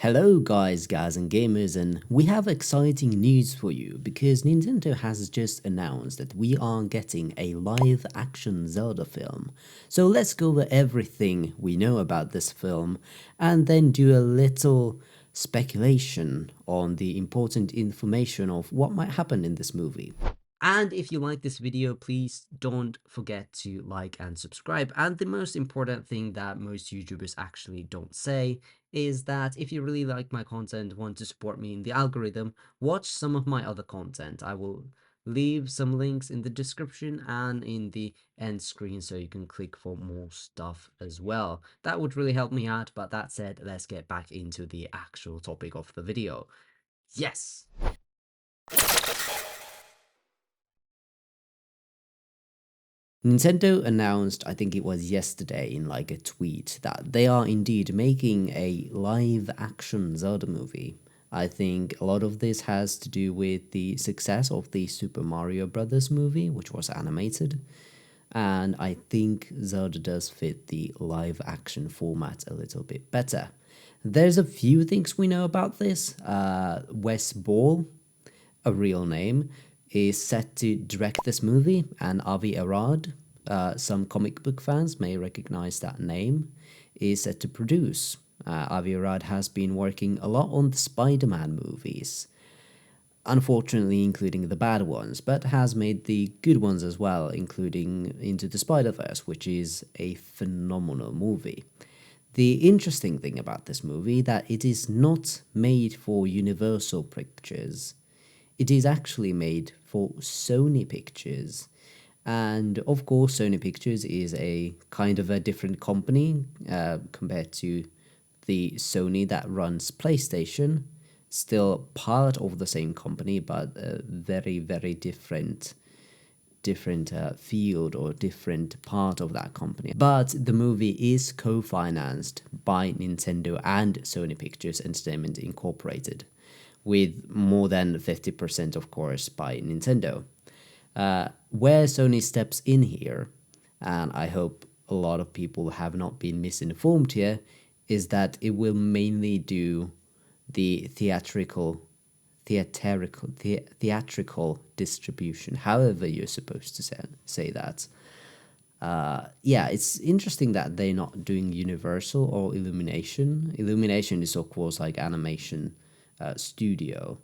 Hello guys, guys and gamers, and we have exciting news for you because Nintendo has just announced that we are getting a live action Zelda film. So let's go over everything we know about this film and then do a little speculation on the important information of what might happen in this movie. And if you like this video, please don't forget to like and subscribe. And the most important thing that most YouTubers actually don't say is that if you really like my content, want to support me in the algorithm, watch some of my other content. I will leave some links in the description and in the end screen so you can click for more stuff as well. That would really help me out, but that said, let's get back into the actual topic of the video. Yes! Nintendo announced, I think it was yesterday in like a tweet, that they are indeed making a live action Zelda movie. I think a lot of this has to do with the success of the Super Mario Brothers movie, which was animated. And I think Zelda does fit the live action format a little bit better. There's a few things we know about this. Wes Ball, a real name, is set to direct this movie, and Avi Arad, some comic book fans may recognize that name, is set to produce. Avi Arad has been working a lot on the Spider-Man movies, unfortunately including the bad ones, but has made the good ones as well, including Into the Spider-Verse, which is a phenomenal movie. The interesting thing about this movie that it is not made for Universal Pictures. It is actually made for Sony Pictures. And of course, Sony Pictures is a kind of a different company compared to the Sony that runs PlayStation. Still part of the same company, but a very, very different field or different part of that company. But the movie is co-financed by Nintendo and Sony Pictures Entertainment Incorporated, with more than 50%, of course, by Nintendo. Where Sony steps in here, and I hope a lot of people have not been misinformed here, is that it will mainly do the theatrical distribution, however you're supposed to say that. Yeah, it's interesting that they're not doing Universal or Illumination. Illumination is, of course, like animation studio.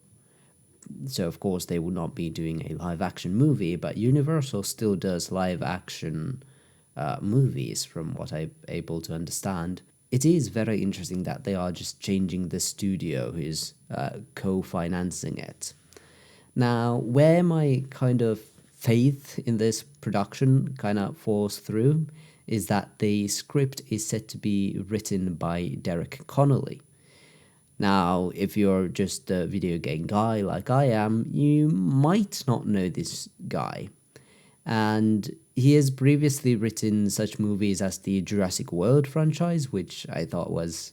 So, of course, they would not be doing a live action movie, but Universal still does live action movies, from what I'm able to understand. It is very interesting that they are just changing the studio who is co-financing it. Now, where my kind of faith in this production kind of falls through is that the script is set to be written by Derek Connolly. Now, if you're just a video game guy like I am, you might not know this guy. And he has previously written such movies as the Jurassic World franchise, which I thought was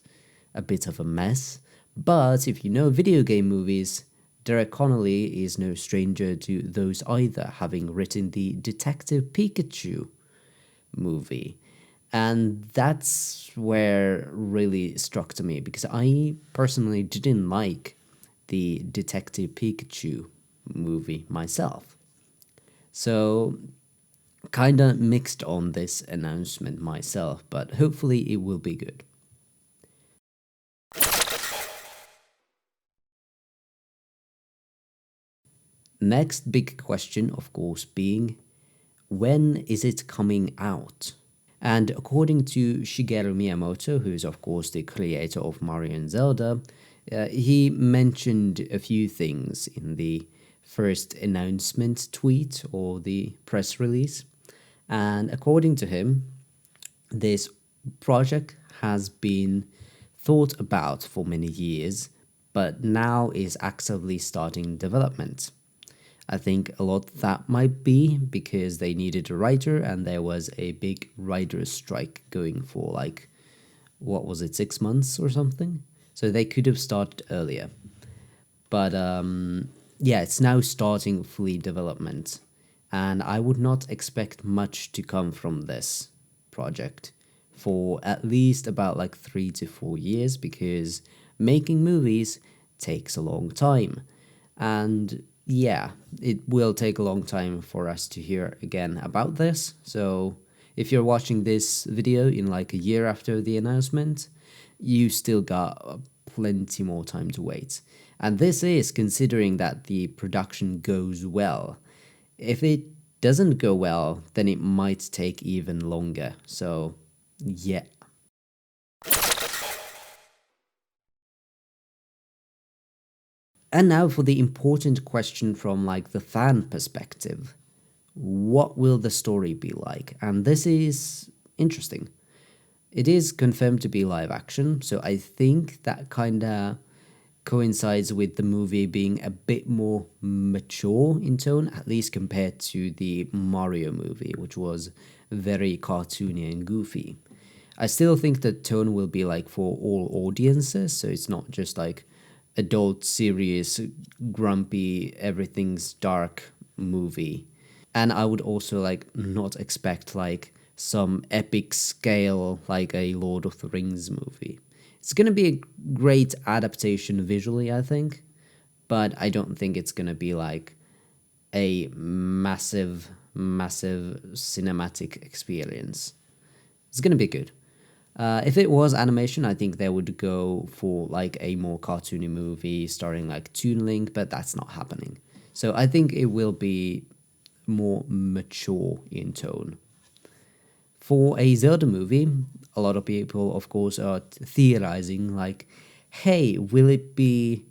a bit of a mess. But if you know video game movies, Derek Connolly is no stranger to those either, having written the Detective Pikachu movie. And that's where really struck to me, because I personally didn't like the Detective Pikachu movie myself. So, kinda mixed on this announcement myself, but hopefully it will be good. Next big question, of course, being when is it coming out? And according to Shigeru Miyamoto, who is of course the creator of Mario and Zelda, he mentioned a few things in the first announcement tweet or the press release. And according to him, this project has been thought about for many years, but now is actively starting development. I think a lot that might be because they needed a writer and there was a big writer's strike going for like, what was it, 6 months or something? So they could have started earlier. But yeah, it's now starting fully development. And I would not expect much to come from this project for at least about like 3 to 4 years, because making movies takes a long time. And yeah, it will take a long time for us to hear again about this. So if you're watching this video in like a year after the announcement, you still got plenty more time to wait. And this is considering that the production goes well. If it doesn't go well, then it might take even longer. So yeah. And now for the important question from like the fan perspective. What will the story be like? And this is interesting. It is confirmed to be live action, so I think that kind of coincides with the movie being a bit more mature in tone, at least compared to the Mario movie, which was very cartoony and goofy. I still think the tone will be like for all audiences, so it's not just like adult, serious, grumpy, everything's dark movie. And I would also like not expect like some epic scale like a Lord of the Rings movie. It's going to be a great adaptation visually, I think, but I don't think it's going to be like a massive, massive cinematic experience. It's going to be good. If it was animation, I think they would go for like a more cartoony movie starring like Toon Link, but that's not happening. So I think it will be more mature in tone. For a Zelda movie, a lot of people, of course, are theorizing like, hey, will it be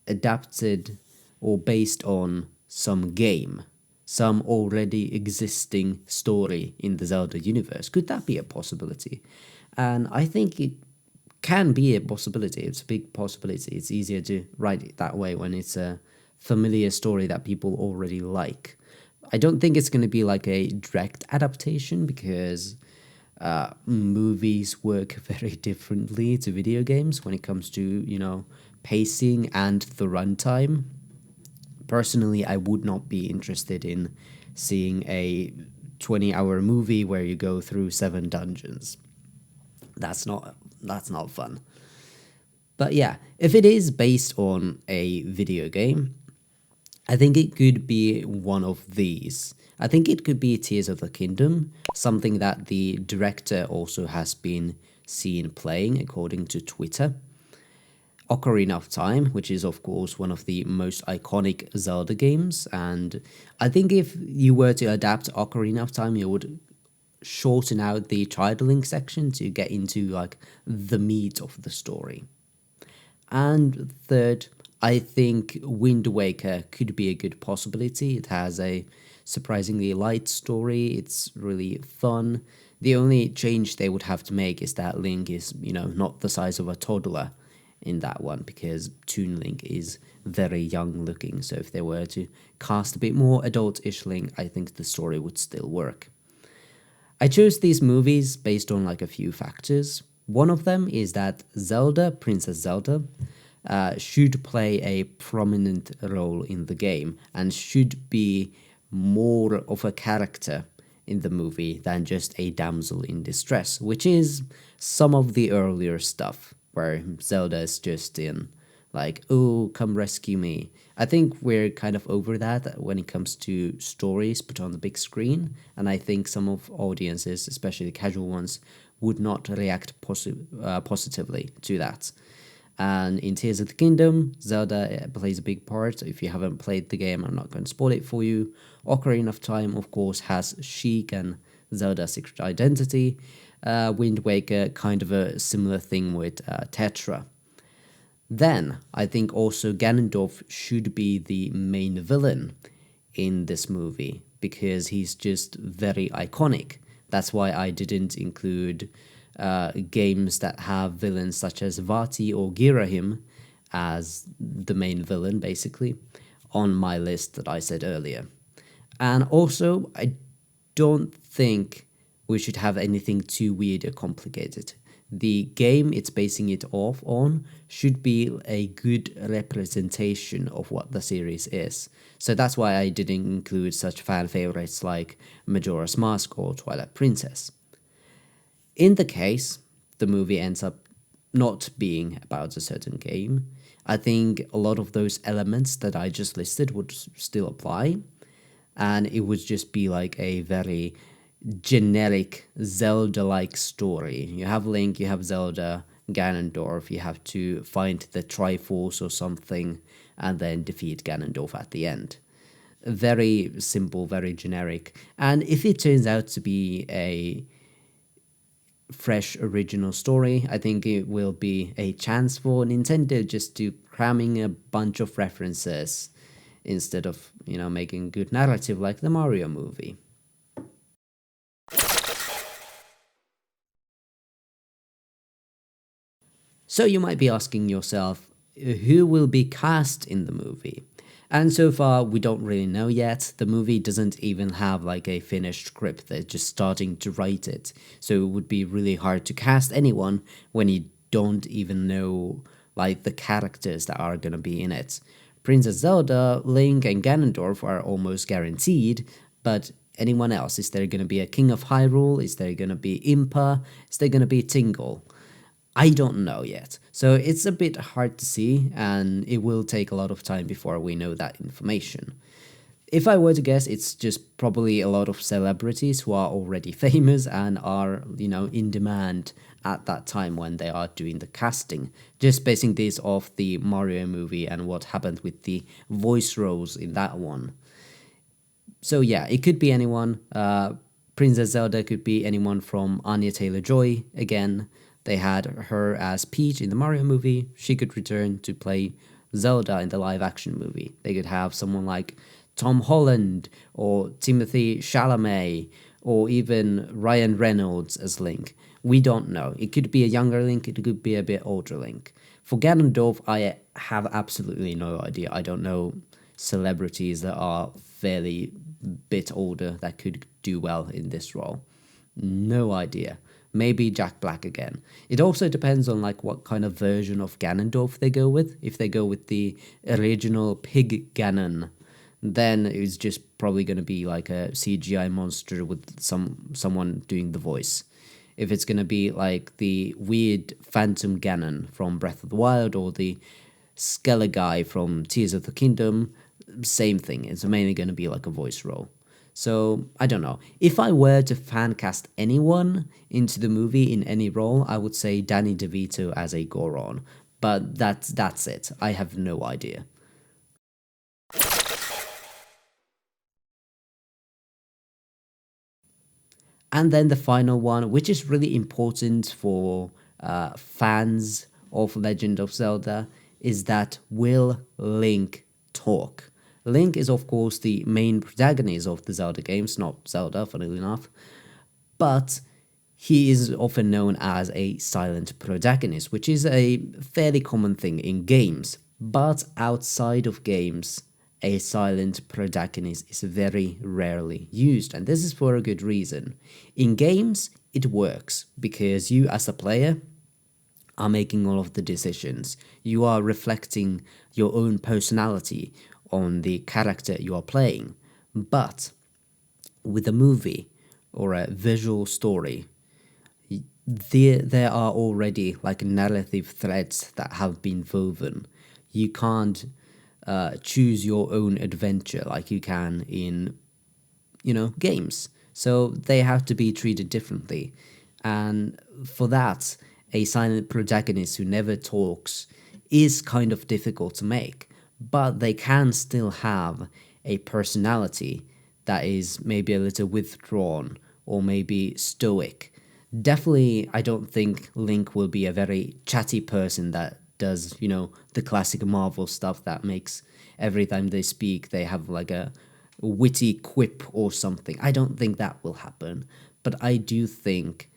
adapted or based on some game, some already existing story in the Zelda universe? Could that be a possibility? And I think it can be a possibility. It's a big possibility. It's easier to write it that way when it's a familiar story that people already like. I don't think it's going to be like a direct adaptation because movies work very differently to video games when it comes to, you know, pacing and the runtime. Personally, I would not be interested in seeing a 20-hour movie where you go through 7 dungeons. That's not fun. But yeah, if it is based on a video game, I think it could be one of these. I think it could be Tears of the Kingdom, something that the director also has been seen playing, according to Twitter. Ocarina of Time, which is of course one of the most iconic Zelda games, and I think if you were to adapt Ocarina of Time, you would shorten out the titling section to get into like the meat of the story. And third, I think Wind Waker could be a good possibility. It has a surprisingly light story. It's really fun. The only change they would have to make is that Link is, you know, not the size of a toddler in that one, because Toon Link is very young looking. So if they were to cast a bit more adult-ish Link, I think the story would still work. I chose these movies based on like a few factors. One of them is that Zelda, Princess Zelda, should play a prominent role in the game and should be more of a character in the movie than just a damsel in distress, which is some of the earlier stuff where Zelda is just in like, oh, come rescue me. I think we're kind of over that when it comes to stories put on the big screen, and I think some of audiences, especially the casual ones, would not react positively to that. And in Tears of the Kingdom, Zelda plays a big part. If you haven't played the game, I'm not going to spoil it for you. Ocarina of Time, of course, has Sheik and Zelda's secret identity. Wind Waker, kind of a similar thing with Tetra. Then, I think also Ganondorf should be the main villain in this movie, because he's just very iconic. That's why I didn't include games that have villains such as Vati or Girahim as the main villain, basically, on my list that I said earlier. And also, I don't think we should have anything too weird or complicated. The game it's basing it off on should be a good representation of what the series is. So that's why I didn't include such fan favorites like Majora's Mask or Twilight Princess. In the case the movie ends up not being about a certain game. I think a lot of those elements that I just listed would still apply, and it would just be like a very generic Zelda-like story. You have Link, you have Zelda, Ganondorf, you have to find the Triforce or something, and then defeat Ganondorf at the end. Very simple, very generic. And if it turns out to be a fresh original story, I think it will be a chance for Nintendo just to cramming a bunch of references instead of, making good narrative like the Mario movie. So you might be asking yourself, who will be cast in the movie? And so far, we don't really know yet. The movie doesn't even have like a finished script. They're just starting to write it. So it would be really hard to cast anyone when you don't even know like the characters that are gonna be in it. Princess Zelda, Link, and Ganondorf are almost guaranteed, but anyone else? Is there gonna be a King of Hyrule? Is there gonna be Impa? Is there gonna be Tingle? I don't know yet. So it's a bit hard to see, and it will take a lot of time before we know that information. If I were to guess, it's just probably a lot of celebrities who are already famous and are, in demand at that time when they are doing the casting. Just basing this off the Mario movie and what happened with the voice roles in that one. So yeah, it could be anyone. Princess Zelda could be anyone from Anya Taylor-Joy again. They had her as Peach in the Mario movie. She could return to play Zelda in the live-action movie. They could have someone like Tom Holland or Timothy Chalamet or even Ryan Reynolds as Link. We don't know. It could be a younger Link, it could be a bit older Link. For Ganondorf, I have absolutely no idea. I don't know celebrities that are fairly bit older that could do well in this role. No idea. Maybe Jack Black again. It also depends on like what kind of version of Ganondorf they go with. If they go with the original Pig Ganon, then it's just probably going to be like a CGI monster with someone doing the voice. If it's going to be like the weird Phantom Ganon from Breath of the Wild or the Skeller guy from Tears of the Kingdom, same thing. It's mainly going to be like a voice role. So, I don't know. If I were to fan cast anyone into the movie in any role, I would say Danny DeVito as a Goron. But that's it. I have no idea. And then the final one, which is really important for fans of Legend of Zelda, is that will Link talk? Link is, of course, the main protagonist of the Zelda games, not Zelda, funnily enough, but he is often known as a silent protagonist, which is a fairly common thing in games. But outside of games, a silent protagonist is very rarely used, and this is for a good reason. In games, it works because you, as a player, are making all of the decisions. You are reflecting your own personality on the character you are playing. But with a movie or a visual story, there are already like narrative threads that have been woven. You can't choose your own adventure like you can in, games. So they have to be treated differently. And for that, a silent protagonist who never talks is kind of difficult to make. But they can still have a personality that is maybe a little withdrawn or maybe stoic. Definitely, I don't think Link will be a very chatty person that does, the classic Marvel stuff that makes every time they speak, they have like a witty quip or something. I don't think that will happen, but I do think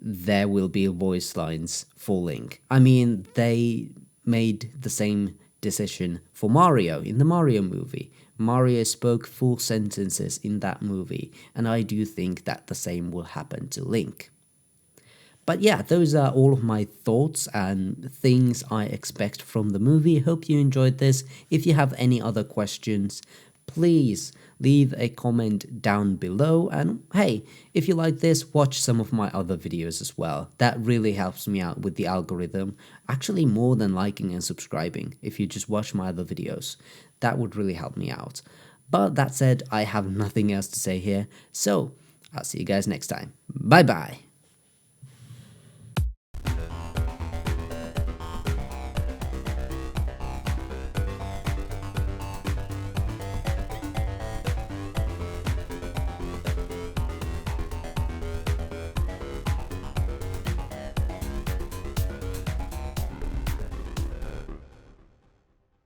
there will be voice lines for Link. I mean, they made the same decision for Mario in the Mario movie. Mario spoke full sentences in that movie, and I do think that the same will happen to Link. But yeah, those are all of my thoughts and things I expect from the movie. Hope you enjoyed this. If you have any other questions, please leave a comment down below. And hey, if you like this, watch some of my other videos as well. That really helps me out with the algorithm, actually more than liking and subscribing. If you just watch my other videos, that would really help me out. But that said, I have nothing else to say here, so I'll see you guys next time. Bye bye.